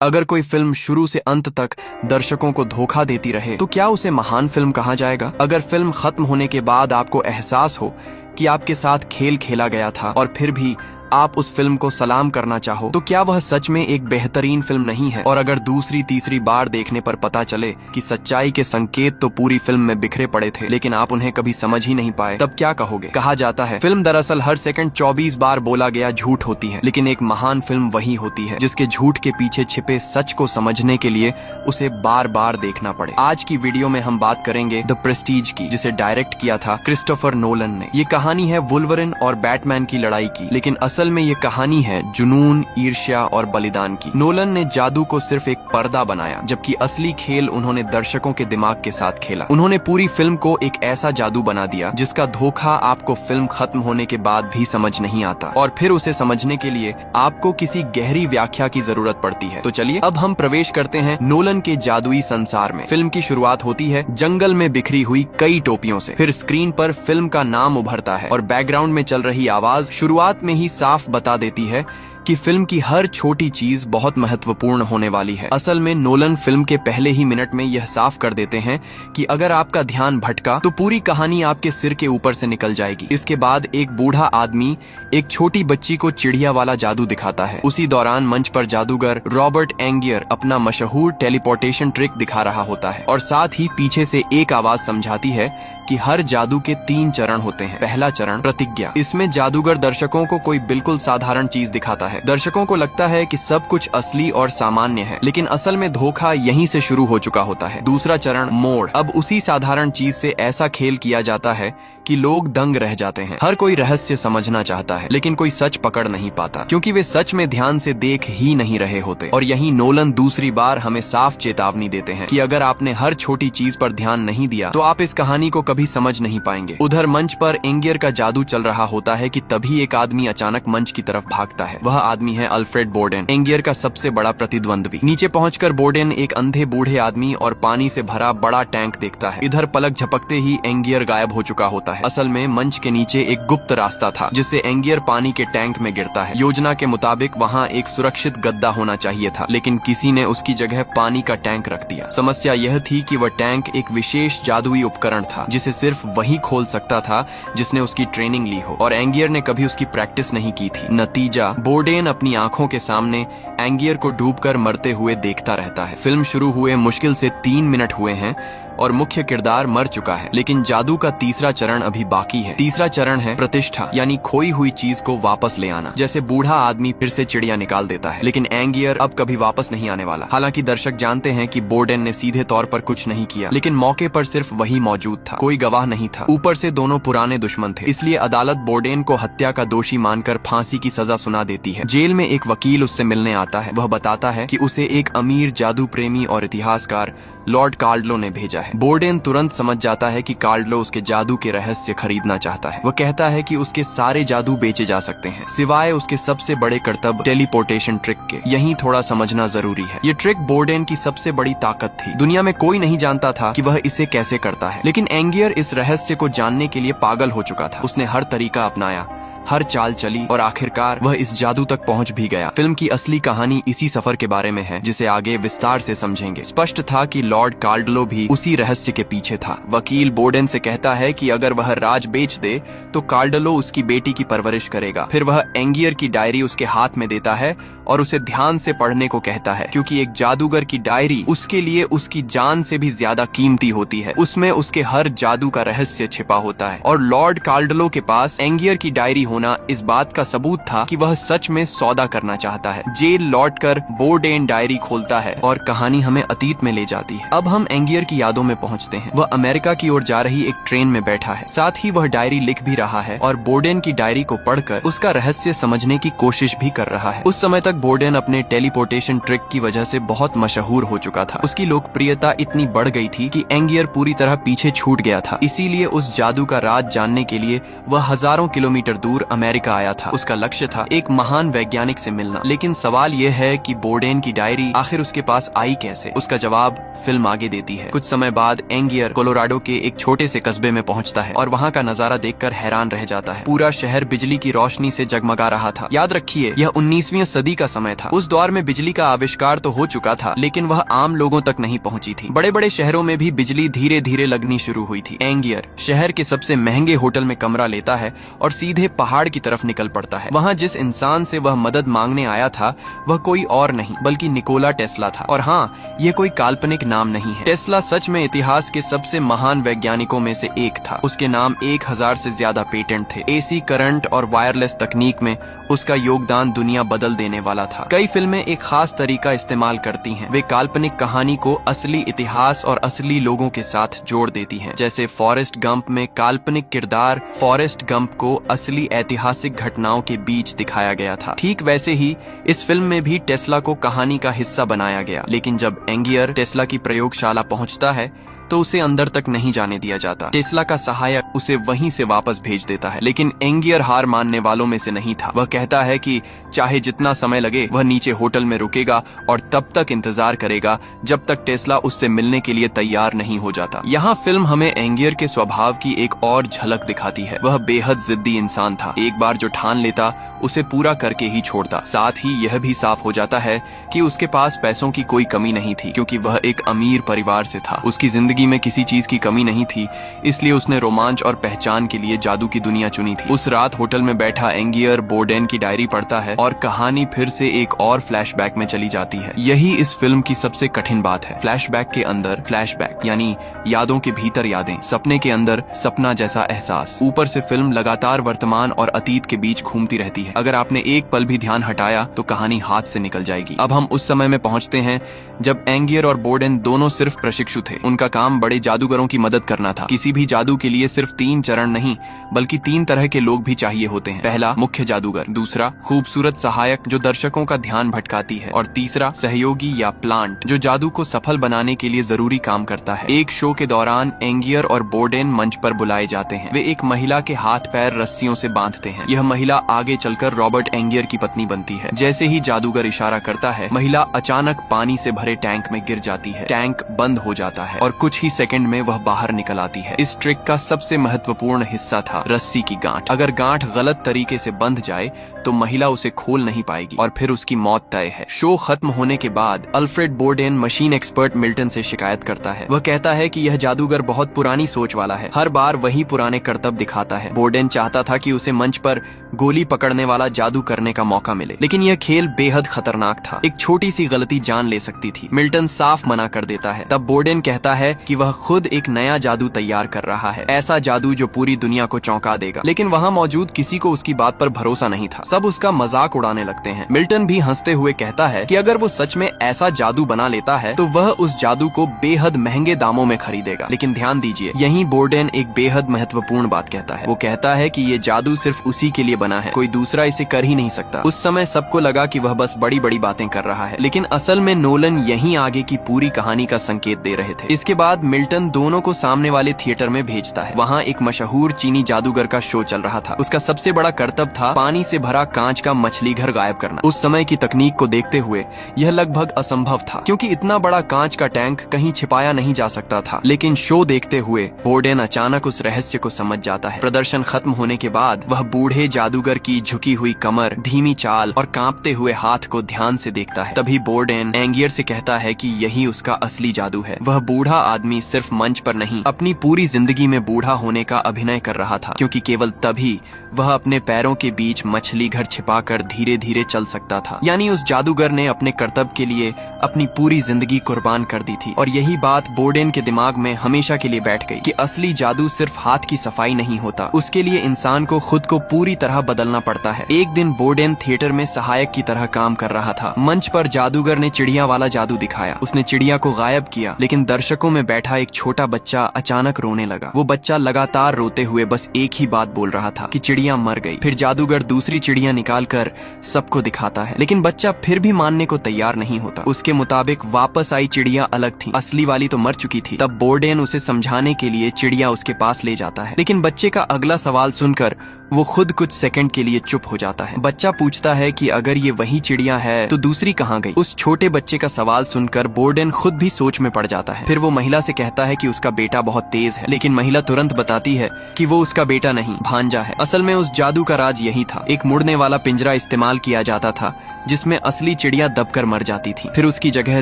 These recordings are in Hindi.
अगर कोई फिल्म शुरू से अंत तक दर्शकों को धोखा देती रहे तो क्या उसे महान फिल्म कहा जाएगा? अगर फिल्म खत्म होने के बाद आपको एहसास हो कि आपके साथ खेल खेला गया था और फिर भी आप उस फिल्म को सलाम करना चाहो, तो क्या वह सच में एक बेहतरीन फिल्म नहीं है? और अगर दूसरी तीसरी बार देखने पर पता चले कि सच्चाई के संकेत तो पूरी फिल्म में बिखरे पड़े थे लेकिन आप उन्हें कभी समझ ही नहीं पाए, तब क्या कहोगे? कहा जाता है फिल्म दरअसल हर सेकंड 24 बार बोला गया झूठ होती है, लेकिन एक महान फिल्म वही होती है जिसके झूठ के पीछे छिपे सच को समझने के लिए उसे बार बार देखना पड़े। आज की वीडियो में हम बात करेंगे द प्रेस्टीज की, जिसे डायरेक्ट किया था क्रिस्टोफर नोलन ने। ये कहानी है वुल्वरिन और बैटमैन की लड़ाई की, लेकिन असल में ये कहानी है जुनून, ईर्ष्या और बलिदान की। नोलन ने जादू को सिर्फ एक पर्दा बनाया, जबकि असली खेल उन्होंने दर्शकों के दिमाग के साथ खेला। उन्होंने पूरी फिल्म को एक ऐसा जादू बना दिया जिसका धोखा आपको फिल्म खत्म होने के बाद भी समझ नहीं आता, और फिर उसे समझने के लिए आपको किसी गहरी व्याख्या की जरूरत पड़ती है। तो चलिए अब हम प्रवेश करते हैं नोलन के जादुई संसार में। फिल्म की शुरुआत होती है जंगल में बिखरी हुई कई टोपियों से। फिर स्क्रीन पर फिल्म का नाम उभरता है और बैकग्राउंड में चल रही आवाज शुरुआत में ही साफ बता देती है कि फिल्म की हर छोटी चीज बहुत महत्वपूर्ण होने वाली है। असल में नोलन फिल्म के पहले ही मिनट में यह साफ कर देते हैं कि अगर आपका ध्यान भटका तो पूरी कहानी आपके सिर के ऊपर से निकल जाएगी। इसके बाद एक बूढ़ा आदमी एक छोटी बच्ची को चिड़िया वाला जादू दिखाता है। उसी दौरान मंच पर जादूगर रॉबर्ट एंगियर अपना मशहूर टेलीपोर्टेशन ट्रिक दिखा रहा होता है, और साथ ही पीछे से एक आवाज समझाती है कि हर जादू के 3 चरण होते हैं। पहला चरण प्रतिज्ञा। इसमें जादूगर दर्शकों को कोई बिल्कुल साधारण चीज दिखाता है। दर्शकों को लगता है कि सब कुछ असली और सामान्य है, लेकिन असल में धोखा यहीं से शुरू हो चुका होता है। दूसरा चरण मोड़। अब उसी साधारण चीज से ऐसा खेल किया जाता है कि लोग दंग रह जाते हैं। हर कोई रहस्य समझना चाहता है, लेकिन कोई सच पकड़ नहीं पाता, क्योंकि वे सच में ध्यान से देख ही नहीं रहे होते। और यही नोलन दूसरी बार हमें साफ चेतावनी देते हैं कि अगर आपने हर छोटी चीज पर ध्यान नहीं दिया तो आप इस कहानी को कभी समझ नहीं पाएंगे। उधर मंच पर एंगियर का जादू चल रहा होता है कि तभी एक आदमी अचानक मंच की तरफ भागता है। वह आदमी है अल्फ्रेड बोर्डेन, एंगियर का सबसे बड़ा प्रतिद्वंद्वी। नीचे पहुंचकर बोर्डेन एक अंधे बूढ़े आदमी और पानी से भरा बड़ा टैंक देखता है। इधर पलक झपकते ही एंगियर गायब हो चुका होता है। असल में मंच के नीचे एक गुप्त रास्ता था जिससे एंगियर पानी के टैंक में गिरता है। योजना के मुताबिक वहाँ एक सुरक्षित गद्दा होना चाहिए था, लेकिन किसी ने उसकी जगह पानी का टैंक रख दिया। समस्या यह थी कि वह टैंक एक विशेष जादुई उपकरण था जिसे सिर्फ वही खोल सकता था जिसने उसकी ट्रेनिंग ली हो, और एंगियर ने कभी उसकी प्रैक्टिस नहीं की थी। नतीजा, बोर्डेन अपनी आंखों के सामने एंगियर को डूबकर मरते हुए देखता रहता है। फिल्म शुरू हुए मुश्किल से 3 मिनट हुए हैं और मुख्य किरदार मर चुका है, लेकिन जादू का तीसरा चरण अभी बाकी है। तीसरा चरण है प्रतिष्ठा, यानी खोई हुई चीज को वापस ले आना। जैसे बूढ़ा आदमी फिर से चिड़िया निकाल देता है, लेकिन एंगियर अब कभी वापस नहीं आने वाला। हालांकि दर्शक जानते हैं कि बोर्डेन ने सीधे तौर पर कुछ नहीं किया, लेकिन मौके पर सिर्फ वही मौजूद था, कोई गवाह नहीं था। ऊपर से दोनों पुराने दुश्मन थे, इसलिए अदालत बोर्डेन को हत्या का दोषी मानकर फांसी की सजा सुना देती है। जेल में एक वकील उससे मिलने आता है। वह बताता है कि उसे एक अमीर जादू प्रेमी और इतिहासकार लॉर्ड कार्डलो ने भेजा है। बोर्डेन तुरंत समझ जाता है कि कार्डलो उसके जादू के रहस्य खरीदना चाहता है। वह कहता है कि उसके सारे जादू बेचे जा सकते हैं, सिवाय उसके सबसे बड़े करतब टेलीपोर्टेशन ट्रिक के। यही थोड़ा समझना जरूरी है। ये ट्रिक बोर्डेन की सबसे बड़ी ताकत थी। दुनिया में कोई नहीं जानता था कि वह इसे कैसे करता है, लेकिन एंगियर इस रहस्य को जानने के लिए पागल हो चुका था। उसने हर तरीका अपनाया, हर चाल चली, और आखिरकार वह इस जादू तक पहुंच भी गया। फिल्म की असली कहानी इसी सफर के बारे में है, जिसे आगे विस्तार से समझेंगे। स्पष्ट था कि लॉर्ड कार्डलो भी उसी रहस्य के पीछे था। वकील बोर्डेन से कहता है कि अगर वह राज बेच दे तो कार्डलो उसकी बेटी की परवरिश करेगा। फिर वह एंगियर की डायरी उसके हाथ में देता है और उसे ध्यान से पढ़ने को कहता है, क्योंकि एक जादूगर की डायरी उसके लिए उसकी जान से भी ज्यादा कीमती होती है। उसमें उसके हर जादू का रहस्य छिपा होता है, और लॉर्ड कार्डलो के पास एंगियर की डायरी होना इस बात का सबूत था कि वह सच में सौदा करना चाहता है। जेल लौटकर बोर्डेन डायरी खोलता है और कहानी हमें अतीत में ले जाती है। अब हम एंगियर की यादों में पहुंचते हैं। वह अमेरिका की ओर जा रही एक ट्रेन में बैठा है, साथ ही वह डायरी लिख भी रहा है और बोर्डेन की डायरी को पढ़कर उसका रहस्य समझने की कोशिश भी कर रहा है। उस समय तक बोर्डेन अपने टेलीपोर्टेशन ट्रिक की वजह से बहुत मशहूर हो चुका था। उसकी लोकप्रियता इतनी बढ़ गई थी कि एंगियर पूरी तरह पीछे छूट गया था। इसीलिए उस जादू का राज जानने के लिए वह हजारों किलोमीटर दूर दूर अमेरिका आया था। उसका लक्ष्य था एक महान वैज्ञानिक से मिलना। लेकिन सवाल यह है कि बोर्डेन की डायरी आखिर उसके पास आई कैसे? उसका जवाब फिल्म आगे देती है। कुछ समय बाद एंगियर कोलोराडो के एक छोटे से कस्बे में पहुंचता है और वहां का नजारा देखकर हैरान रह जाता है। पूरा शहर बिजली की रोशनी से जगमगा रहा था। याद रखिए, यह 19वीं सदी का समय था। उस दौर में बिजली का आविष्कार तो हो चुका था, लेकिन वह आम लोगों तक नहीं पहुंची थी। बड़े बड़े शहरों में भी बिजली धीरे धीरे लगनी शुरू हुई थी। एंगियर शहर के सबसे महंगे होटल में कमरा लेता है और सीधे पहाड़ की तरफ निकल पड़ता है। वहाँ जिस इंसान से वह मदद मांगने आया था वह कोई और नहीं बल्कि निकोला टेस्ला था। और हाँ, यह कोई काल्पनिक नाम नहीं है। टेस्ला सच में इतिहास के सबसे महान वैज्ञानिकों में से एक था। उसके नाम 1000 से ज्यादा पेटेंट थे। एसी करंट और वायरलेस तकनीक में उसका योगदान दुनिया बदल देने वाला था। कई फिल्में एक खास तरीका इस्तेमाल करती हैं। वे काल्पनिक कहानी को असली इतिहास और असली लोगों के साथ जोड़ देती हैं। जैसे फॉरेस्ट गंप में काल्पनिक किरदार फॉरेस्ट गंप को असली ऐतिहासिक घटनाओं के बीच दिखाया गया था। ठीक वैसे ही इस फिल्म में भी टेस्ला को कहानी का हिस्सा बनाया गया। लेकिन जब एंगियर टेस्ला की प्रयोगशाला पहुंचता है तो उसे अंदर तक नहीं जाने दिया जाता। टेस्ला का सहायक उसे वहीं से वापस भेज देता है। लेकिन एंगियर हार मानने वालों में से नहीं था। वह कहता है कि चाहे जितना समय लगे वह नीचे होटल में रुकेगा और तब तक इंतजार करेगा जब तक टेस्ला उससे मिलने के लिए तैयार नहीं हो जाता। यहाँ फिल्म हमें एंगियर के स्वभाव की एक और झलक दिखाती है। वह बेहद जिद्दी इंसान था। एक बार जो ठान लेता उसे पूरा करके ही छोड़ता। साथ ही यह भी साफ हो जाता है कि उसके पास पैसों की कोई कमी नहीं थी, क्योंकि वह एक अमीर परिवार से था। उसकी जिंदगी में किसी चीज की कमी नहीं थी, इसलिए उसने रोमांच और पहचान के लिए जादू की दुनिया चुनी थी। उस रात होटल में बैठा एंगियर बोर्डेन की डायरी पढ़ता है और कहानी फिर से एक और फ्लैशबैक में चली जाती है। यही इस फिल्म की सबसे कठिन बात है। फ्लैशबैक के अंदर फ्लैशबैक यानी यादों के भीतर यादें, सपने के अंदर सपना जैसा एहसास। ऊपर से फिल्म लगातार वर्तमान और अतीत के बीच घूमती रहती है। अगर आपने एक पल भी ध्यान हटाया तो कहानी हाथ से निकल जाएगी। अब हम उस समय में पहुंचते हैं जब एंगियर और बोर्डेन दोनों सिर्फ प्रशिक्षु थे। उनका काम बड़े जादूगरों की मदद करना था। किसी भी जादू के लिए सिर्फ 3 चरण नहीं बल्कि 3 तरह के लोग भी चाहिए होते हैं। पहला, मुख्य जादूगर। दूसरा, खूबसूरत सहायक जो दर्शकों का ध्यान भटकाती है। और तीसरा, सहयोगी या प्लांट जो जादू को सफल बनाने के लिए जरूरी काम करता है। एक शो के दौरान एंगियर और बोर्डेन मंच पर बुलाए जाते हैं। वे एक महिला के हाथ पैर रस्सियों से बांधते हैं। यह महिला आगे चलकर रॉबर्ट एंगियर की पत्नी बनती है। जैसे ही जादूगर इशारा करता है, महिला अचानक पानी से भरे टैंक में गिर जाती है। टैंक बंद हो जाता है और कुछ ही सेकंड में वह बाहर निकल आती है। इस ट्रिक का सबसे महत्वपूर्ण हिस्सा था रस्सी की गांठ। अगर गांठ गलत तरीके से बंध जाए तो महिला उसे खोल नहीं पाएगी और फिर उसकी मौत तय है। शो खत्म होने के बाद Alfred Borden machine expert Milton से शिकायत करता है। वह कहता है कि यह जादूगर बहुत पुरानी सोच वाला है, हर बार वही पुराने करतब दिखाता है। बोर्डेन चाहता था कि उसे मंच पर गोली पकड़ने वाला जादू करने का मौका मिले, लेकिन यह खेल बेहद खतरनाक था। एक छोटी सी गलती जान ले सकती थी। मिल्टन साफ मना कर देता है। तब बोर्डेन कहता है कि वह खुद एक नया जादू तैयार कर रहा है, ऐसा जादू जो पूरी दुनिया को चौंका देगा। लेकिन वहाँ मौजूद किसी को उसकी बात पर भरोसा नहीं था। सब उसका मजाक उड़ाने लगते हैं। मिल्टन भी हंसते हुए कहता है कि अगर वो सच में ऐसा जादू बना लेता है तो वह उस जादू को बेहद महंगे दामों में खरीदेगा। लेकिन ध्यान दीजिए, यहीं बोर्डेन एक बेहद महत्वपूर्ण बात कहता है। वो कहता है कि ये जादू सिर्फ उसी के लिए बना है, कोई दूसरा इसे कर ही नहीं सकता। उस समय सबको लगा कि वह बस बड़ी बड़ी बातें कर रहा है, लेकिन असल में नोलन यहीं आगे की पूरी कहानी का संकेत दे रहे थे। इसके बाद मिल्टन दोनों को सामने वाले थिएटर में भेजता है। वहाँ एक मशहूर चीनी जादूगर का शो चल रहा था। उसका सबसे बड़ा करतब था पानी से भरा कांच का मछली घर गायब करना। उस समय की तकनीक को देखते हुए यह लगभग असंभव था, क्योंकि इतना बड़ा कांच का टैंक कहीं छिपाया नहीं जा सकता था। लेकिन शो देखते हुए बोर्डेन अचानक उस रहस्य को समझ जाता है। प्रदर्शन खत्म होने के बाद वह बूढ़े जादूगर की झुकी हुई कमर, धीमी चाल और कांपते हुए हाथ को ध्यान से देखता है। तभी बोर्डेन एंगियर से कहता है कि यही उसका असली जादू है। वह बूढ़ा आदमी सिर्फ मंच पर नहीं, अपनी पूरी जिंदगी में बूढ़ा होने का अभिनय कर रहा था, क्योंकि केवल तभी वह अपने पैरों के बीच मछली घर छिपाकर धीरे धीरे चल सकता था। यानी उस जादूगर ने अपने कर्तव्य के लिए अपनी पूरी जिंदगी कुर्बान कर दी थी। और यही बात बोर्डेन के दिमाग में हमेशा के लिए बैठ गई कि असली जादू सिर्फ हाथ की सफाई नहीं होता, उसके लिए इंसान को खुद को पूरी तरह बदलना पड़ता है। एक दिन बोर्डेन थिएटर में सहायक की तरह काम कर रहा था। मंच पर जादूगर ने चिड़िया वाला जादू दिखाया। उसने चिड़िया को गायब किया, लेकिन दर्शकों में बैठा एक छोटा बच्चा अचानक रोने लगा। वो बच्चा लगातार रोते हुए बस एक ही बात बोल रहा था कि चिड़िया मर गई। फिर जादूगर दूसरी चिड़िया निकाल कर सबको दिखाता है, लेकिन बच्चा फिर भी मानने को तैयार नहीं होता। उसके मुताबिक वापस आई चिड़िया अलग थी, असली वाली तो मर चुकी थी। तब बोर्डेन उसे समझाने के लिए चिड़िया उसके पास ले जाता है, लेकिन बच्चे का अगला सवाल सुनकर वो खुद कुछ सेकंड के लिए चुप हो जाता है। बच्चा पूछता है कि अगर ये वही चिड़िया है तो दूसरी कहाँ गई। उस छोटे बच्चे का सवाल सुनकर बोर्डेन खुद भी सोच में पड़ जाता है। फिर वो महिला से कहता है कि उसका बेटा बहुत तेज है, लेकिन महिला तुरंत बताती है कि वो उसका बेटा नहीं, भांजा है। असल में उस जादू का राज यही था, एक मुड़ने वाला पिंजरा इस्तेमाल किया जाता था जिसमें असली चिड़िया दबकर मर जाती थी। फिर उसकी जगह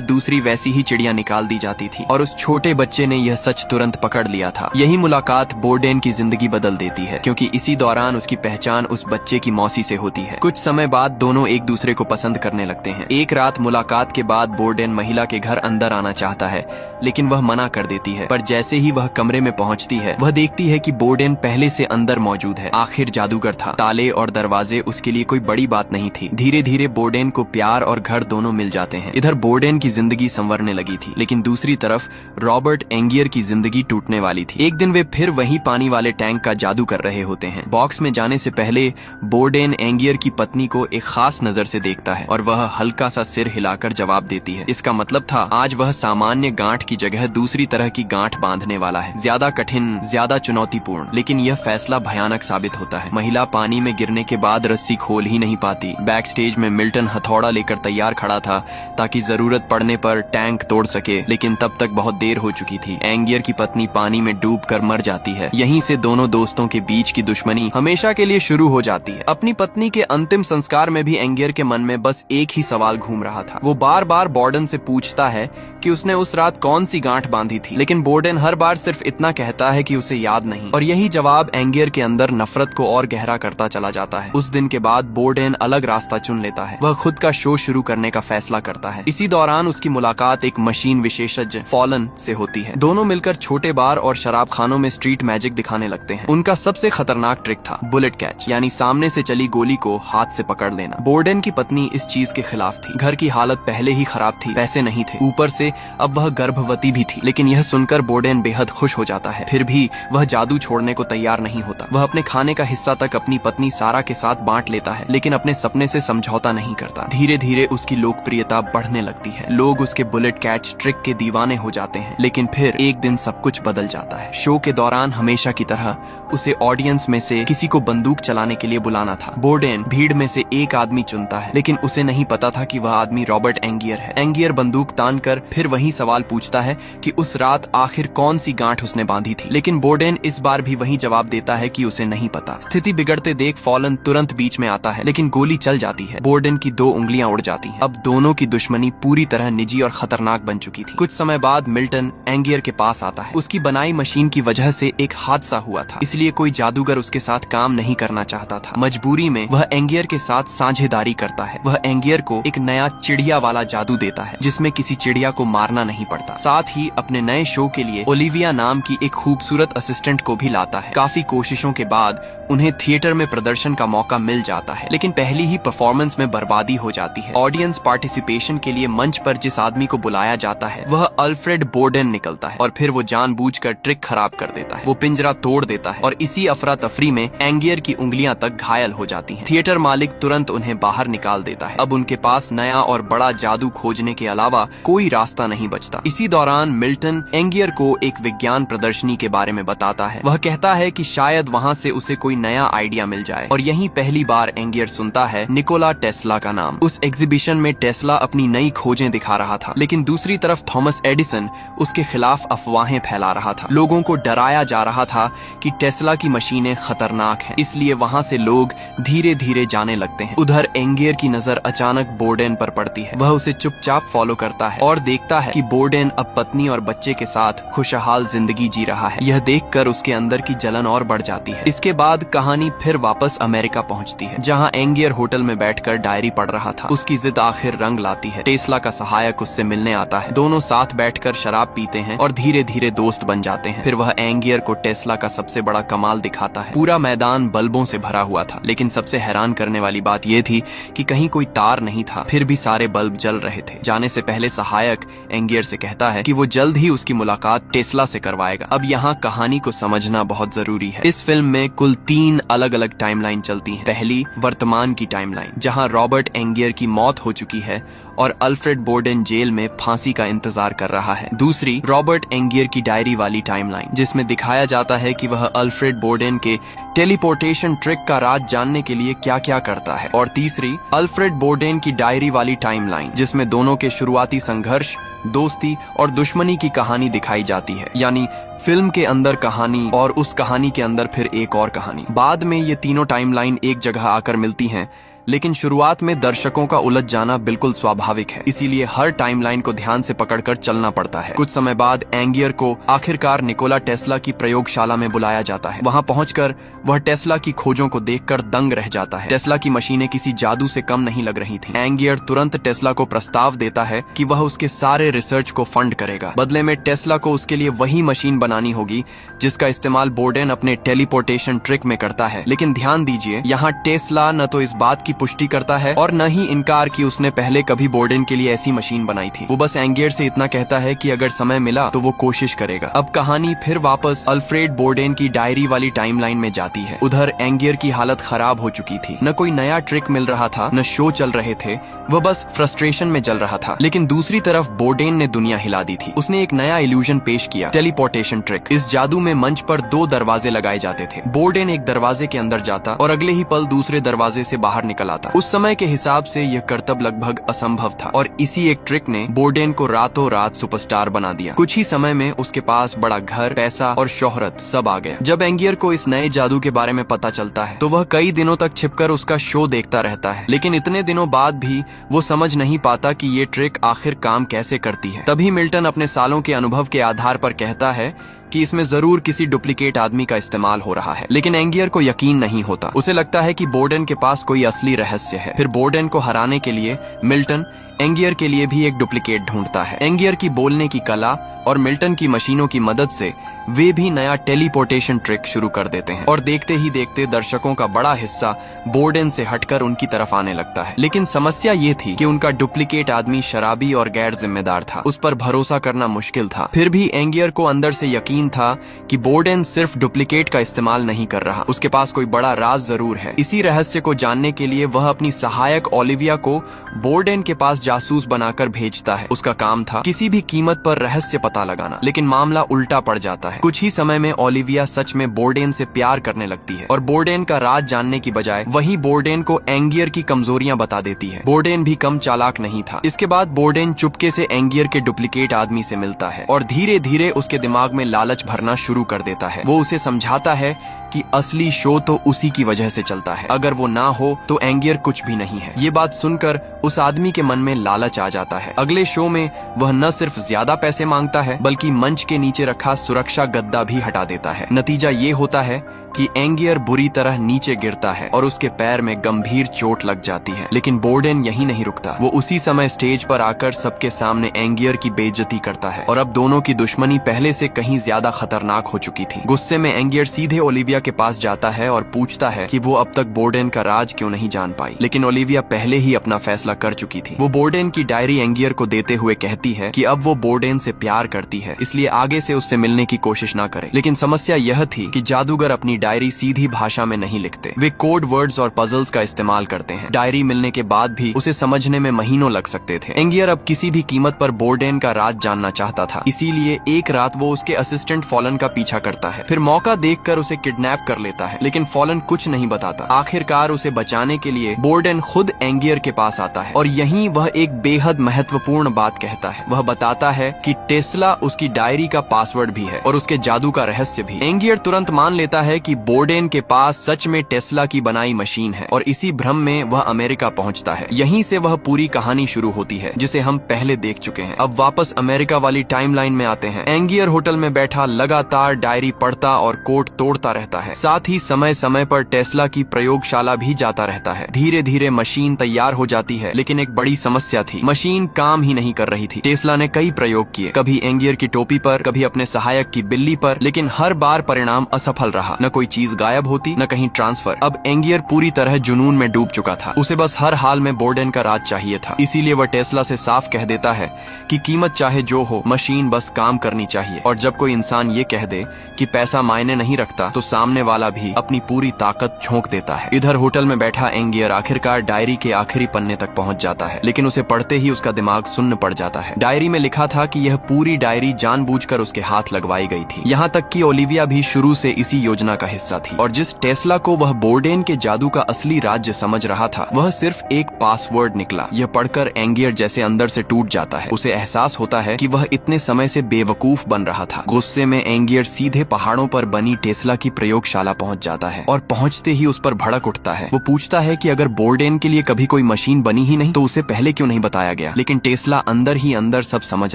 दूसरी वैसी ही चिड़िया निकाल दी जाती थी और उस छोटे बच्चे ने यह सच तुरंत पकड़ लिया था। यही मुलाकात बोर्डेन की जिंदगी बदल देती है, क्योंकि इसी दौरान उसकी पहचान उस बच्चे की मौसी से होती है। कुछ समय बाद दोनों एक दूसरे को पसंद करने लगते हैं। एक रात मुलाकात के बाद बोर्डेन महिला के घर अंदर आना चाहता है, लेकिन वह मना कर देती है। पर जैसे ही वह कमरे में पहुंचती है, वह देखती है कि बोर्डेन पहले से अंदर मौजूद है। आखिर जादूगर था। ताले और दरवाजे उसके लिए कोई बड़ी बात नहीं थी। धीरे धीरे बोर्डेन को प्यार और घर दोनों मिल जाते हैं। इधर बोर्डेन की जिंदगी संवरने लगी थी, लेकिन दूसरी तरफ रॉबर्ट एंगियर की जिंदगी टूटने वाली थी। एक दिन वे फिर वही पानी वाले टैंक का जादू कर रहे होते हैं। बॉक्स में जाने से पहले बोर्डेन एंगियर की पत्नी को एक खास नजर से देखता है और वह हल्का सा सिर हिलाकर जवाब देती है। इसका मतलब था आज वह सामान्य गांठ की जगह दूसरी तरह की गांठ बांधने वाला है, ज्यादा कठिन, ज्यादा चुनौतीपूर्ण। लेकिन यह फैसला भयानक साबित होता है। महिला पानी में गिरने के बाद रस्सी खोल ही नहीं पाती। बैक स्टेज में मिल्टन हथौड़ा लेकर तैयार खड़ा था ताकि जरूरत पड़ने पर टैंक तोड़ सके, लेकिन तब तक बहुत देर हो चुकी थी। एंगियर की पत्नी पानी में डूबकर मर जाती है। यहीं से दोनों दोस्तों के बीच की दुश्मनी हमेशा के लिए शुरू हो जाती है। अपनी पत्नी के अंतिम संस्कार में भी एंगियर के मन में बस एक ही सवाल घूम रहा था। वो बार बार बोर्डेन से पूछता है कि उसने उस रात कौन सी गांठ बांधी थी, लेकिन बोर्डेन हर बार सिर्फ इतना कहता है कि उसे याद नहीं। और यही जवाब एंगियर के अंदर नफरत को और गहरा करता चला जाता है। उस दिन के बाद बोर्डेन अलग रास्ता चुन लेता है। वह खुद का शो शुरू करने का फैसला करता है। इसी दौरान उसकी मुलाकात एक मशीन विशेषज्ञ फॉलन से होती है। दोनों मिलकर छोटे बार और शराब खानों में स्ट्रीट मैजिक दिखाने लगते हैं। उनका सबसे खतरनाक ट्रिक था बुलेट कैच, यानी सामने से चली गोली को हाथ से पकड़ लेना। बोर्डेन की पत्नी इस चीज के खिलाफ थी। घर की हालत पहले ही खराब थी, पैसे नहीं थे, ऊपर से अब वह गर्भवती भी थी। लेकिन यह सुनकर बोर्डेन बेहद खुश हो जाता है। फिर भी वह जादू छोड़ने को तैयार नहीं होता। वह अपने खाने का हिस्सा तक अपनी पत्नी सारा के साथ बांट लेता है, लेकिन अपने सपने से समझौता नहीं करता। धीरे धीरे उसकी लोकप्रियता बढ़ने लगती है। लोग उसके बुलेट कैच ट्रिक के दीवाने हो जाते हैं। लेकिन फिर एक दिन सब कुछ बदल जाता है। शो के दौरान हमेशा की तरह उसे ऑडियंस में से किसी को बंदूक चलाने के लिए बुलाना था। बोर्डेन भीड़ में से एक आदमी चुनता है, लेकिन उसे नहीं पता था कि वह आदमी रॉबर्ट एंगियर है। एंगियर बंदूक तान कर फिर वही सवाल पूछता है कि उस रात आखिर कौन सी गांठ उसने बांधी थी, लेकिन बोर्डेन इस बार भी वही जवाब देता है कि उसे नहीं पता। स्थिति बिगड़ते देख फॉलन तुरंत बीच में आता है, लेकिन गोली चल जाती है। बोर्डेन की 2 उंगलियां उड़ जाती हैं। अब दोनों की दुश्मनी पूरी तरह निजी और खतरनाक बन चुकी थी। कुछ समय बाद मिल्टन एंगियर के पास आता है। उसकी बनाई मशीन की वजह से एक हादसा हुआ था, इसलिए कोई जादूगर उसके साथ काम नहीं करना चाहता था। मजबूरी में वह एंगियर के साथ साझेदारी करता है। वह एंगियर को एक नया चिड़िया वाला जादू देता है, जिसमें किसी चिड़िया को मारना नहीं पड़ता। साथ ही अपने नए शो के लिए ओलिविया नाम की एक खूबसूरत असिस्टेंट को भी लाता है। काफी कोशिशों के बाद उन्हें थिएटर में प्रदर्शन का मौका मिल जाता है, लेकिन पहली ही परफॉर्मेंस में बर्बादी हो जाती है। ऑडियंस पार्टिसिपेशन के लिए मंच पर जिस आदमी को बुलाया जाता है वह अल्फ्रेड बोर्डेन निकलता है, और फिर वो जानबूझकर ट्रिक खराब कर देता है। वो पिंजरा तोड़ देता है और इसी अफरा तफरी में एंगियर की उंगलियां तक घायल हो जाती हैं। थिएटर मालिक तुरंत उन्हें बाहर निकाल देता है। अब उनके पास नया और बड़ा जादू खोजने के अलावा कोई रास्ता नहीं बचता। इसी दौरान मिल्टन एंगियर को एक विज्ञान प्रदर्शनी के बारे में बताता है। वह कहता है कि शायद वहाँ से उसे कोई नया आइडिया मिल जाए, और यहीं पहली बार एंगियर सुनता है निकोला टेस्ला का नाम। उस एग्जीबिशन में टेस्ला अपनी नई खोजें दिखा रहा था, लेकिन दूसरी तरफ थॉमस एडिसन उसके खिलाफ अफवाहें फैला रहा था। लोगों को डराया जा रहा था कि टेस्ला की मशीनें खतरनाक हैं, इसलिए वहाँ से लोग धीरे धीरे जाने लगते हैं। उधर एंगियर की नजर अचानक बोर्डेन पर पड़ती है। वह उसे चुपचाप फॉलो करता है और देखता है कि बोर्डेन अब पत्नी और बच्चे के साथ खुशहाल जिंदगी जी रहा है। यह देखकर उसके अंदर की जलन और बढ़ जाती है। इसके बाद कहानी फिर वापस अमेरिका पहुंचती है, जहां एंगियर होटल में बैठकर डायरी पड़ रहा था। उसकी जिद आखिर रंग लाती है। टेस्ला का सहायक उससे मिलने आता है। दोनों साथ बैठकर शराब पीते हैं और धीरे धीरे दोस्त बन जाते हैं। फिर वह एंगियर को टेस्ला का सबसे बड़ा कमाल दिखाता है। पूरा मैदान बल्बों से भरा हुआ था, लेकिन सबसे हैरान करने वाली बात यह थी कि कहीं कोई तार नहीं था, फिर भी सारे बल्ब जल रहे थे। जाने से पहले सहायक एंगियर से कहता है कि वो जल्द ही उसकी मुलाकात टेस्ला से करवाएगा। अब यहाँ कहानी को समझना बहुत जरूरी है। इस फिल्म में कुल 3 अलग अलग टाइमलाइन चलती हैं। पहली वर्तमान की टाइमलाइन, जहाँ रॉबर्ट एंगियर की मौत हो चुकी है और अल्फ्रेड बोर्डेन जेल में फांसी का इंतजार कर रहा है। दूसरी रॉबर्ट एंगियर की डायरी वाली टाइमलाइन, जिसमें दिखाया जाता है कि वह अल्फ्रेड बोर्डेन के टेलीपोर्टेशन ट्रिक का राज जानने के लिए क्या क्या करता है। और तीसरी अल्फ्रेड बोर्डेन की डायरी वाली टाइमलाइन, जिसमें दोनों के शुरुआती संघर्ष, दोस्ती और दुश्मनी की कहानी दिखाई जाती है। यानी फिल्म के अंदर कहानी और उस कहानी के अंदर फिर एक और कहानी। बाद में ये तीनों टाइमलाइन एक जगह आकर मिलती हैं, लेकिन शुरुआत में दर्शकों का उलझ जाना बिल्कुल स्वाभाविक है, इसीलिए हर टाइमलाइन को ध्यान से पकड़कर चलना पड़ता है। कुछ समय बाद एंगियर को आखिरकार निकोला टेस्ला की प्रयोगशाला में बुलाया जाता है। वहां पहुंचकर वह टेस्ला की खोजों को देखकर दंग रह जाता है। टेस्ला की मशीनें किसी जादू से कम नहीं लग रही थीं। एंगियर तुरंत टेस्ला को प्रस्ताव देता है कि वह उसके सारे रिसर्च को फंड करेगा। बदले में टेस्ला को उसके लिए वही मशीन बनानी होगी जिसका इस्तेमाल बोर्डेन अपने टेलीपोर्टेशन ट्रिक में करता है। लेकिन ध्यान दीजिए, यहाँ टेस्ला न तो इस बात की पुष्टि करता है और न ही इनकार कि उसने पहले कभी बोर्डेन के लिए ऐसी मशीन बनाई थी। वो बस एंगियर से इतना कहता है कि अगर समय मिला तो वो कोशिश करेगा। अब कहानी फिर वापस अल्फ्रेड बोर्डेन की डायरी वाली टाइमलाइन में जाती है। उधर एंगियर की हालत खराब हो चुकी थी। न कोई नया ट्रिक मिल रहा था, न शो चल रहे थे, वह बस फ्रस्ट्रेशन में जल रहा था। लेकिन दूसरी तरफ बोर्डेन ने दुनिया हिला दी थी। उसने एक नया इल्यूजन पेश किया, टेलीपोर्टेशन ट्रिक। इस जादू में मंच पर 2 दरवाजे लगाए जाते थे। बोर्डेन एक दरवाजे के अंदर जाता और अगले ही पल दूसरे दरवाजे से बाहर निकल आता। उस समय के हिसाब से यह करतब लगभग असंभव था और इसी एक ट्रिक ने बोर्डेन को रातों रात सुपरस्टार बना दिया। कुछ ही समय में उसके पास बड़ा घर, पैसा और शोहरत सब आ गया। जब एंगियर को इस नए जादू के बारे में पता चलता है तो वह कई दिनों तक छिपकर उसका शो देखता रहता है। लेकिन इतने दिनों बाद भी वो समझ नहीं पाता कि ये ट्रिक आखिर काम कैसे करती है। तभी मिल्टन अपने सालों के अनुभव के आधार पर कहता है कि इसमें जरूर किसी डुप्लीकेट आदमी का इस्तेमाल हो रहा है। लेकिन एंगियर को यकीन नहीं होता। उसे लगता है कि बोर्डेन के पास कोई असली रहस्य है। फिर बोर्डेन को हराने के लिए मिल्टन एंगियर के लिए भी एक डुप्लीकेट ढूंढता है। एंगियर की बोलने की कला और मिल्टन की मशीनों की मदद से वे भी नया टेलीपोर्टेशन ट्रिक शुरू कर देते हैं और देखते ही देखते दर्शकों का बड़ा हिस्सा बोर्डेन से हटकर उनकी तरफ आने लगता है। लेकिन समस्या ये थी कि उनका डुप्लीकेट आदमी शराबी और गैर जिम्मेदार था। उस पर भरोसा करना मुश्किल था। फिर भी एंगियर को अंदर से यकीन था कि बोर्डेन सिर्फ डुप्लीकेट का इस्तेमाल नहीं कर रहा, उसके पास कोई बड़ा राज जरूर है। इसी रहस्य को जानने के लिए वह अपनी सहायक ओलिविया को बोर्डेन के पास जासूस बनाकर भेजता है। उसका काम था किसी भी कीमत पर रहस्य पता लगाना। लेकिन मामला उल्टा पड़ जाता है। कुछ ही समय में ओलिविया सच में बोर्डेन से प्यार करने लगती है और बोर्डेन का राज जानने की बजाय वही बोर्डेन को एंगियर की कमजोरियां बता देती है। बोर्डेन भी कम चालाक नहीं था। इसके बाद बोर्डेन चुपके से एंगियर के डुप्लीकेट आदमी से मिलता है और धीरे धीरे उसके दिमाग में लालच भरना शुरू कर देता है। वो उसे समझाता है कि असली शो तो उसी की वजह से चलता है, अगर वो ना हो तो एंगियर कुछ भी नहीं है। ये बात सुनकर उस आदमी के मन में लालच आ जाता है। अगले शो में वह न सिर्फ ज्यादा पैसे मांगता है बल्कि मंच के नीचे रखा सुरक्षा गद्दा भी हटा देता है। नतीजा ये होता है कि एंगियर बुरी तरह नीचे गिरता है और उसके पैर में गंभीर चोट लग जाती है। लेकिन बोर्डेन यहीं नहीं रुकता। वो उसी समय स्टेज पर आकर सबके सामने एंगियर की बेइज्जती करता है और अब दोनों की दुश्मनी पहले से कहीं ज्यादा खतरनाक हो चुकी थी। गुस्से में एंगियर सीधे ओलिविया के पास जाता है और पूछता है कि वो अब तक बोर्डेन का राज क्यों नहीं जान पाई। लेकिन ओलिविया पहले ही अपना फैसला कर चुकी थी। वो बोर्डेन की डायरी एंगियर को देते हुए कहती है कि अब वो बोर्डेन से प्यार करती है, इसलिए आगे से उससे मिलने की कोशिश ना करे। लेकिन समस्या यह थी कि जादूगर अपनी डायरी सीधी भाषा में नहीं लिखते। वे कोड वर्ड्स और पजल्स का इस्तेमाल करते हैं। डायरी मिलने के बाद भी उसे समझने में महीनों लग सकते थे। एंगियर अब किसी भी कीमत पर बोर्डेन का राज जानना चाहता था, इसीलिए एक रात वो उसके असिस्टेंट फॉलन का पीछा करता है। फिर मौका देखकर उसे किडनैप कर लेता है। लेकिन फॉलन कुछ नहीं बताता। आखिरकार उसे बचाने के लिए बोर्डेन खुद एंगियर के पास आता है और यहीं वह एक बेहद महत्वपूर्ण बात कहता है। वह बताता है कि टेस्ला उसकी डायरी का पासवर्ड भी है और उसके जादू का रहस्य भी। एंगियर तुरंत मान लेता है कि बोर्डेन के पास सच में टेस्ला की बनाई मशीन है और इसी भ्रम में वह अमेरिका पहुंचता है। यहीं से वह पूरी कहानी शुरू होती है जिसे हम पहले देख चुके हैं। अब वापस अमेरिका वाली टाइमलाइन में आते हैं। एंगियर होटल में बैठा लगातार डायरी पढ़ता और कोड तोड़ता रहता करता है। साथ ही समय समय पर टेस्ला की प्रयोगशाला भी जाता रहता है। धीरे धीरे मशीन तैयार हो जाती है, लेकिन एक बड़ी समस्या थी, मशीन काम ही नहीं कर रही थी। टेस्ला ने कई प्रयोग किए, कभी एंगियर की टोपी पर, कभी अपने सहायक की बिल्ली पर, लेकिन हर बार परिणाम असफल रहा। न कोई चीज गायब होती, न कहीं ट्रांसफर। अब एंगियर पूरी तरह जुनून में डूब चुका था। उसे बस हर हाल में बोर्डेन का राज चाहिए था। इसीलिए वह टेस्ला से साफ कह देता है कि कीमत चाहे जो हो, मशीन बस काम करनी चाहिए। और जब कोई इंसान ये कह दे कि पैसा मायने नहीं रखता, तो सामने वाला भी अपनी पूरी ताकत झोंक देता है। इधर होटल में बैठा एंगियर आखिरकार डायरी के आखिरी पन्ने तक पहुंच जाता है, लेकिन उसे पढ़ते ही उसका दिमाग सुन्न पड़ जाता है। डायरी में लिखा था कि यह पूरी डायरी जानबूझकर उसके हाथ लगवाई गई थी। यहाँ तक कि ओलिविया भी शुरू से इसी योजना का हिस्सा थी। और जिस टेस्ला को वह बोर्डेन के जादू का असली राज्य समझ रहा था, वह सिर्फ एक पासवर्ड निकला। यह पढ़कर एंगियर जैसे अंदर से टूट जाता है। उसे एहसास होता है कि वह इतने समय से बेवकूफ बन रहा था। गुस्से में एंगियर सीधे पहाड़ों पर बनी टेस्ला की प्रयोगशाला पहुंच जाता है और पहुंचते ही उस पर भड़क उठता है। वो पूछता है कि अगर बोर्डेन के लिए कभी कोई मशीन बनी ही नहीं, तो उसे पहले क्यों नहीं बताया गया। लेकिन टेस्ला अंदर ही अंदर सब समझ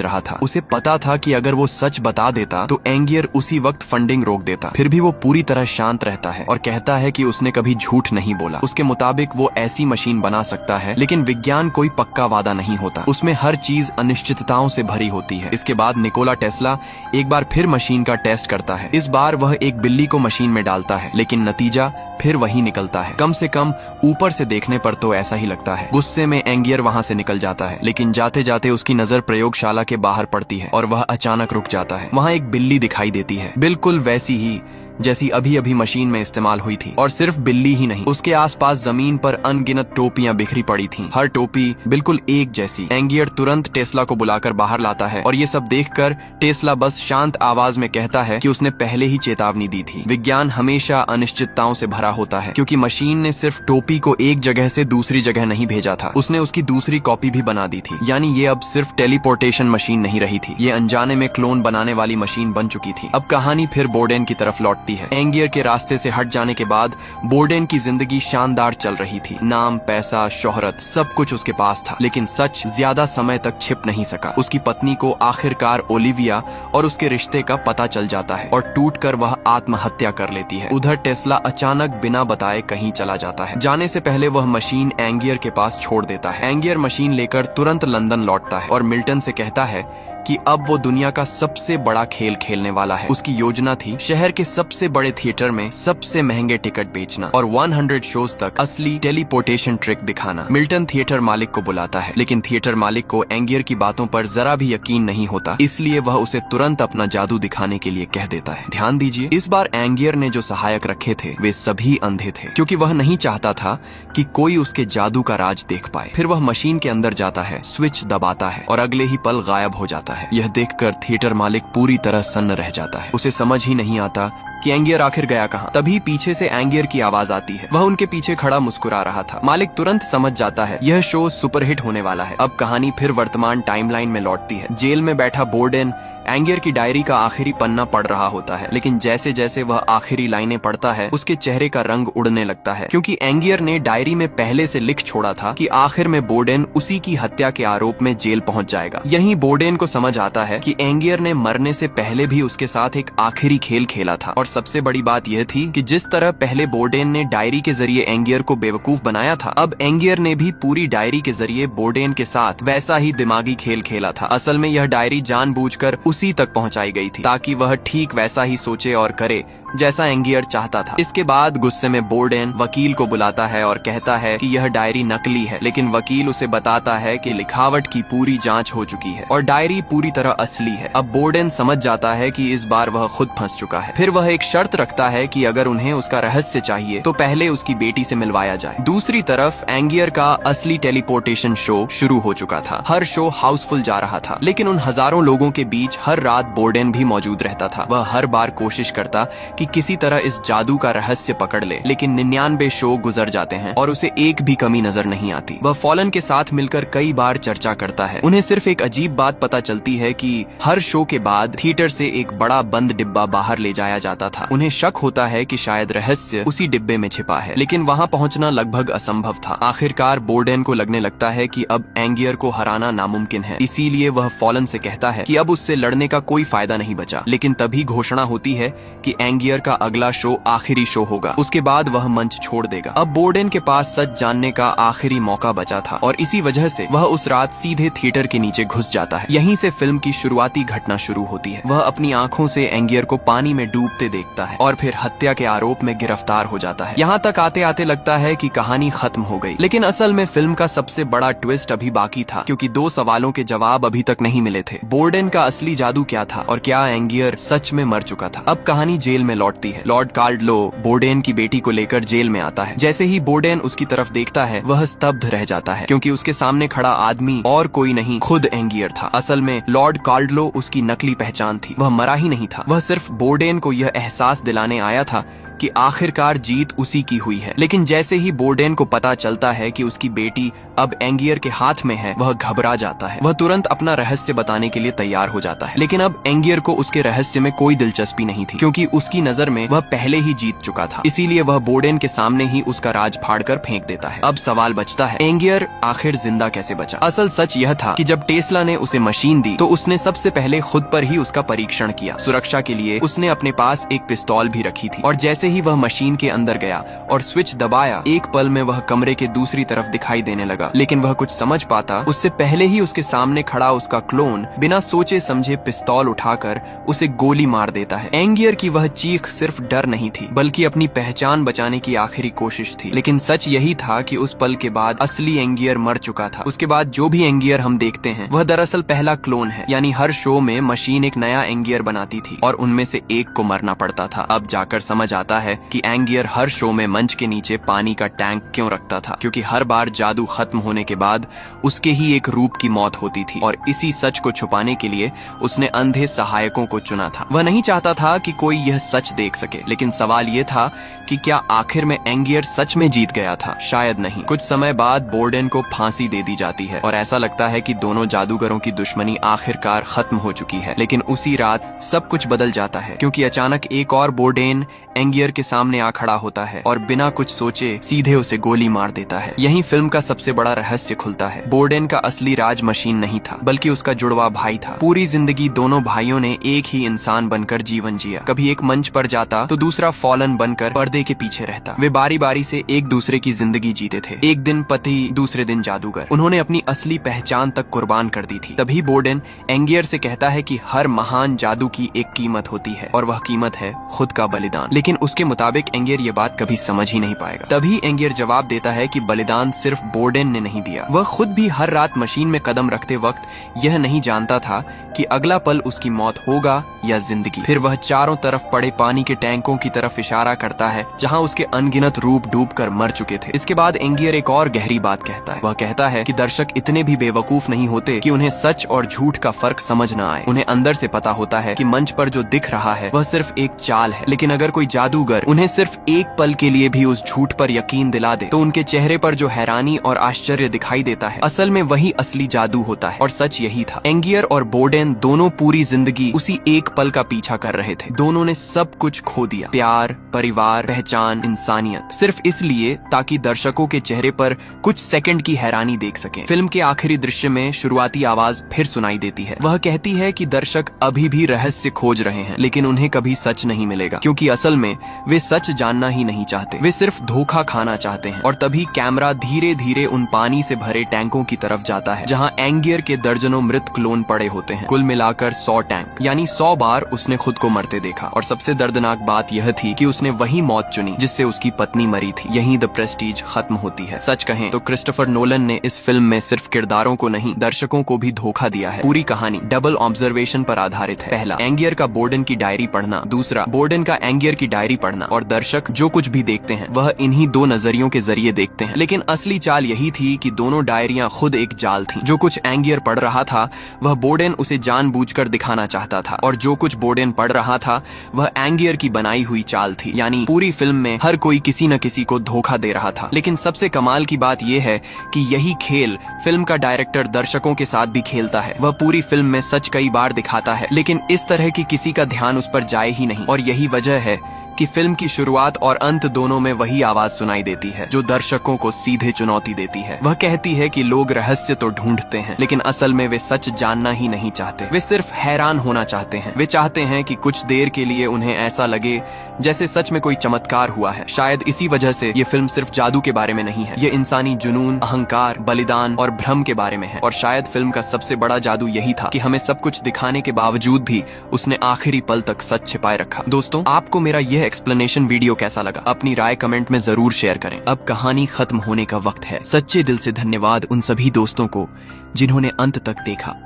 रहा था। उसे पता था कि अगर वो सच बता देता तो एंगियर उसी वक्त फंडिंग रोक देता। फिर भी वो पूरी तरह शांत रहता है और कहता है कि उसने कभी झूठ नहीं बोला। उसके मुताबिक वो ऐसी मशीन बना सकता है, लेकिन विज्ञान कोई पक्का वादा नहीं होता। उसमें हर चीज अनिश्चितताओं से भरी होती है। इसके बाद निकोला टेस्ला एक बार फिर मशीन का टेस्ट करता है। इस बार वह एक बिल्ली को मशीन में डालता है, लेकिन नतीजा फिर वही निकलता है। कम से कम ऊपर से देखने पर तो ऐसा ही लगता है। गुस्से में एंगियर वहां से निकल जाता है, लेकिन जाते जाते उसकी नजर प्रयोगशाला के बाहर पड़ती है और वह अचानक रुक जाता है। वहां एक बिल्ली दिखाई देती है, बिल्कुल वैसी ही जैसी अभी अभी मशीन में इस्तेमाल हुई थी। और सिर्फ बिल्ली ही नहीं, उसके आसपास जमीन पर अनगिनत टोपियां बिखरी पड़ी थीं। हर टोपी बिल्कुल एक जैसी। एंगियर तुरंत टेस्ला को बुलाकर बाहर लाता है और ये सब देखकर टेस्ला बस शांत आवाज में कहता है कि उसने पहले ही चेतावनी दी थी। विज्ञान हमेशा अनिश्चितताओं से भरा होता है, क्योंकि मशीन ने सिर्फ टोपी को एक जगह से दूसरी जगह नहीं भेजा था, उसने उसकी दूसरी कॉपी भी बना दी थी। यानी ये अब सिर्फ टेलीपोर्टेशन मशीन नहीं रही थी, ये अनजाने में क्लोन बनाने वाली मशीन बन चुकी थी। अब कहानी फिर बोर्डेन की तरफ लौट है। एंगियर के रास्ते से हट जाने के बाद बोर्डेन की जिंदगी शानदार चल रही थी। नाम, पैसा, शोहरत, सब कुछ उसके पास था, लेकिन सच ज्यादा समय तक छिप नहीं सका। उसकी पत्नी को आखिरकार ओलिविया और उसके रिश्ते का पता चल जाता है और टूटकर वह आत्महत्या कर लेती है। उधर टेस्ला अचानक बिना बताए कहीं चला जाता है। जाने से पहले वह मशीन एंगियर के पास छोड़ देता है। एंगियर मशीन लेकर तुरंत लंदन लौटता है और मिल्टन से कहता है कि अब वो दुनिया का सबसे बड़ा खेल खेलने वाला है। उसकी योजना थी शहर के सबसे बड़े थिएटर में सबसे महंगे टिकट बेचना और 100 शोज तक असली टेलीपोर्टेशन ट्रिक दिखाना। मिल्टन थिएटर मालिक को बुलाता है, लेकिन थिएटर मालिक को एंगियर की बातों पर जरा भी यकीन नहीं होता, इसलिए वह उसे तुरंत अपना जादू दिखाने के लिए कह देता है। ध्यान दीजिए, इस बार एंगियर ने जो सहायक रखे थे वे सभी अंधे थे, क्योंकि वह नहीं चाहता था कि कोई उसके जादू का राज देख पाए। फिर वह मशीन के अंदर जाता है, स्विच दबाता है और अगले ही पल गायब हो जाता है। यह देखकर थिएटर मालिक पूरी तरह सन्न रह जाता है। उसे समझ ही नहीं आता कि एंगियर आखिर गया कहाँ। तभी पीछे से एंगियर की आवाज आती है। वह उनके पीछे खड़ा मुस्कुरा रहा था। मालिक तुरंत समझ जाता है यह शो सुपरहिट होने वाला है। अब कहानी फिर वर्तमान टाइमलाइन में लौटती है। जेल में बैठा बोर्डेन एंगियर की डायरी का आखिरी पन्ना पढ़ रहा होता है, लेकिन जैसे जैसे वह आखिरी लाइनें पढ़ता है उसके चेहरे का रंग उड़ने लगता है, क्योंकि एंगियर ने डायरी में पहले से लिख छोड़ा था कि आखिर में बोर्डेन उसी की हत्या के आरोप में जेल पहुंच जाएगा। यहीं बोर्डेन को समझ आता है कि एंगियर ने मरने से पहले भी उसके साथ एक आखिरी खेल खेला था। और सबसे बड़ी बात यह थी कि जिस तरह पहले बोर्डेन ने डायरी के जरिए एंगियर को बेवकूफ बनाया था, अब एंगियर ने भी पूरी डायरी के जरिए बोर्डेन के साथ वैसा ही दिमागी खेल खेला था। असल में यह डायरी जानबूझकर उसी तक पहुंचाई गई थी ताकि वह ठीक वैसा ही सोचे और करे जैसा एंगियर चाहता था। इसके बाद गुस्से में बोर्डेन वकील को बुलाता है और कहता है कि यह डायरी नकली है, लेकिन वकील उसे बताता है कि लिखावट की पूरी जांच हो चुकी है और डायरी पूरी तरह असली है। अब बोर्डेन समझ जाता है कि इस बार वह खुद फंस चुका है। फिर वह एक शर्त रखता है कि अगर उन्हें उसका रहस्य चाहिए तो पहले उसकी बेटी से मिलवाया जाए। दूसरी तरफ एंगियर का असली टेलीपोर्टेशन शो शुरू हो चुका था। हर शो हाउसफुल जा रहा था, लेकिन उन हजारों लोगों के बीच हर रात बोर्डेन भी मौजूद रहता था। वह हर बार कोशिश करता कि किसी तरह इस जादू का रहस्य पकड़ ले, लेकिन 99 शो गुजर जाते हैं और उसे एक भी कमी नजर नहीं आती। वह फॉलन के साथ मिलकर कई बार चर्चा करता है। उन्हें सिर्फ एक अजीब बात पता चलती है कि हर शो के बाद थिएटर से एक बड़ा बंद डिब्बा बाहर ले जाया जाता था। उन्हें शक होता है कि शायद रहस्य उसी डिब्बे में छिपा है, लेकिन वहां पहुंचना लगभग असंभव था। आखिरकार बोर्डेन को लगने लगता है कि अब एंगियर को हराना नामुमकिन है, इसीलिए वह फॉलन से कहता है कि अब उससे लड़ने का कोई फायदा नहीं बचा। लेकिन तभी घोषणा होती है कि एंगियर एंगियर का अगला शो आखिरी शो होगा, उसके बाद वह मंच छोड़ देगा। अब बोर्डेन के पास सच जानने का आखिरी मौका बचा था और इसी वजह से वह उस रात सीधे थिएटर के नीचे घुस जाता है। यहीं से फिल्म की शुरुआती घटना शुरू होती है। वह अपनी आंखों से एंगियर को पानी में डूबते देखता है और फिर हत्या के आरोप में गिरफ्तार हो जाता है। यहाँ तक आते आते लगता है कि कहानी खत्म हो गई, लेकिन असल में फिल्म का सबसे बड़ा ट्विस्ट अभी बाकी था, क्योंकि 2 सवालों के जवाब अभी तक नहीं मिले थे। बोर्डेन का असली जादू क्या था और क्या एंगियर सच में मर चुका था? अब कहानी जेल में लौटती है। लॉर्ड कार्डलो बोर्डेन की बेटी को लेकर जेल में आता है। जैसे ही बोर्डेन उसकी तरफ देखता है, वह स्तब्ध रह जाता है, क्योंकि उसके सामने खड़ा आदमी और कोई नहीं, खुद एंगियर था। असल में लॉर्ड कार्डलो उसकी नकली पहचान थी। वह मरा ही नहीं था, वह सिर्फ बोर्डेन को यह एहसास दिलाने आया था कि आखिरकार जीत उसी की हुई है। लेकिन जैसे ही बोर्डेन को पता चलता है कि उसकी बेटी अब एंगियर के हाथ में है, वह घबरा जाता है। वह तुरंत अपना रहस्य बताने के लिए तैयार हो जाता है, लेकिन अब एंगियर को उसके रहस्य में कोई दिलचस्पी नहीं थी, क्योंकि उसकी नजर में वह पहले ही जीत चुका था। इसीलिए वह बोर्डेन के सामने ही उसका राज फाड़कर फेंक देता है। अब सवाल बचता है, एंगियर आखिर जिंदा कैसे बचा? असल सच यह था कि जब टेस्ला ने उसे मशीन दी तो उसने सबसे पहले खुद पर ही उसका परीक्षण किया। सुरक्षा के लिए उसने अपने पास एक पिस्तौल भी रखी थी और जैसे ही वह मशीन के अंदर गया और स्विच दबाया, एक पल में वह कमरे के दूसरी तरफ दिखाई देने लगा। लेकिन वह कुछ समझ पाता उससे पहले ही उसके सामने खड़ा उसका क्लोन बिना सोचे समझे पिस्तौल उठाकर उसे गोली मार देता है। एंगियर की वह चीख सिर्फ डर नहीं थी, बल्कि अपनी पहचान बचाने की आखिरी कोशिश थी। लेकिन सच यही था कि उस पल के बाद असली एंगियर मर चुका था। उसके बाद जो भी एंगियर हम देखते हैं वह दरअसल पहला क्लोन है, यानी हर शो में मशीन एक नया एंगियर बनाती थी और उनमें से एक को मरना पड़ता था। अब जाकर समझ आता है कि एंगियर हर शो में मंच के नीचे पानी का टैंक क्यों रखता था, क्योंकि हर बार जादू खत्म होने के बाद उसके ही एक रूप की मौत होती थी और इसी सच को छुपाने के लिए उसने अंधे सहायकों को चुना था। वह नहीं चाहता था कि कोई यह सच देख सके, लेकिन सवाल यह था कि क्या आखिर में एंगियर सच में जीत गया था? शायद नहीं। कुछ समय बाद बोर्डेन को फांसी दे दी जाती है और ऐसा लगता है कि दोनों जादूगरों की दुश्मनी आखिरकार खत्म हो चुकी है। लेकिन उसी रात सब कुछ बदल जाता है, क्योंकि अचानक एक और बोर्डेन एंगियर के सामने आ खड़ा होता है और बिना कुछ सोचे सीधे उसे गोली मार देता है। यहीं फिल्म का सबसे बड़ा रहस्य खुलता है। बोर्डेन का असली राज मशीन नहीं था, बल्कि उसका जुड़वा भाई था। पूरी जिंदगी दोनों भाइयों ने एक ही इंसान बनकर जीवन जिया। कभी एक मंच पर जाता तो दूसरा फॉलन बनकर पर्दे के पीछे रहता। वे बारी बारी से एक दूसरे की जिंदगी जीते थे, एक दिन पति, दूसरे दिन जादूगर। उन्होंने अपनी असली पहचान तक कुर्बान कर दी थी। तभी बोर्डेन एंगियर से कहता है कि हर महान जादू की एक कीमत होती है और वह कीमत है खुद का बलिदान। लेकिन उसके मुताबिक एंगियर ये बात कभी समझ ही नहीं पाएगा। तभी एंगियर जवाब देता है कि बलिदान सिर्फ बोर्डेन ने नहीं दिया, वह खुद भी हर रात मशीन में कदम रखते वक्त यह नहीं जानता था कि अगला पल उसकी मौत होगा या जिंदगी। फिर वह चारों तरफ पड़े पानी के टैंकों की तरफ इशारा करता है जहां उसके अनगिनत रूप डूबकर मर चुके थे। इसके बाद एंगियर एक और गहरी बात कहता है। वह कहता है कि दर्शक इतने भी बेवकूफ नहीं होते कि उन्हें सच और झूठ का फर्क समझ न आए। उन्हें अंदर से पता होता है कि मंच पर जो दिख रहा है वह सिर्फ एक चाल है। लेकिन अगर कोई जादूगर उन्हें सिर्फ एक पल के लिए भी उस झूठ पर यकीन दिला दे तो उनके चेहरे पर जो हैरानी और आश्चर्य दिखाई देता है, असल में वही असली जादू होता है। और सच यही था। एंगियर और बोर्डेन दोनों पूरी जिंदगी उसी एक पल का पीछा कर रहे थे। दोनों ने सब कुछ खो दिया, प्यार, परिवार, पहचान, इंसानियत, सिर्फ इसलिए ताकि दर्शकों के चेहरे पर कुछ सेकंड की हैरानी देख सके। फिल्म के आखिरी दृश्य में शुरुआती आवाज फिर सुनाई देती है। वह कहती है कि दर्शक अभी भी रहस्य खोज रहे हैं, लेकिन उन्हें कभी सच नहीं मिलेगा, क्योंकि असल में वे सच जानना ही नहीं चाहते। वे सिर्फ धोखा खाना चाहते हैं। और तभी कैमरा धीरे धीरे उन पानी से भरे टैंकों की तरफ जाता है जहां एंगियर के दर्जनों मृत क्लोन पड़े होते हैं। कुल मिलाकर 100 टैंक, यानी 100 बार उसने खुद को मरते देखा। और सबसे दर्दनाक बात यह थी कि उसने वही मौत चुनी जिससे उसकी पत्नी मरी थी। यहीं द प्रेस्टीज खत्म होती है। सच कहें तो क्रिस्टोफर नोलन ने इस फिल्म में सिर्फ किरदारों को नहीं, दर्शकों को भी धोखा दिया है। पूरी कहानी डबल ऑब्जर्वेशन पर आधारित है। पहला, एंगियर का बोर्डेन की डायरी पढ़ना। दूसरा, बोर्डेन का एंगियर की डायरी पढ़ना। और दर्शक जो कुछ भी देखते हैं वह इन्हीं दो नजरियों के जरिए देखते हैं। लेकिन असली चाल यही थी कि दोनों डायरियां खुद एक जाल थीं। जो कुछ एंगियर पढ़ रहा था वह बोर्डेन उसे जानबूझकर दिखाना चाहता था, और जो कुछ बोर्डेन पढ़ रहा था वह एंगियर की बनाई हुई चाल थी। यानी पूरी फिल्म में हर कोई किसी न किसी को धोखा दे रहा था। लेकिन सबसे कमाल की बात यह है कि यही खेल फिल्म का डायरेक्टर दर्शकों के साथ भी खेलता है। वह पूरी फिल्म में सच कई बार दिखाता है, लेकिन इस तरह की किसी का ध्यान उस पर जाए ही नहीं। और यही वजह है कि फिल्म की शुरुआत और अंत दोनों में वही आवाज सुनाई देती है जो दर्शकों को सीधे चुनौती देती है। वह कहती है कि लोग रहस्य तो ढूंढते हैं, लेकिन असल में वे सच जानना ही नहीं चाहते। वे सिर्फ हैरान होना चाहते हैं। वे चाहते हैं कि कुछ देर के लिए उन्हें ऐसा लगे जैसे सच में कोई चमत्कार हुआ है। शायद इसी वजह से ये फिल्म सिर्फ जादू के बारे में नहीं है, ये इंसानी जुनून, अहंकार, बलिदान और भ्रम के बारे में है। और शायद फिल्म का सबसे बड़ा जादू यही था कि हमें सब कुछ दिखाने के बावजूद भी उसने आखिरी पल तक सच छिपाए रखा। दोस्तों, आपको मेरा यह एक्सप्लेनेशन वीडियो कैसा लगा? अपनी राय कमेंट में जरूर शेयर करें। अब कहानी खत्म होने का वक्त है। सच्चे दिल से धन्यवाद उन सभी दोस्तों को जिन्होंने अंत तक देखा।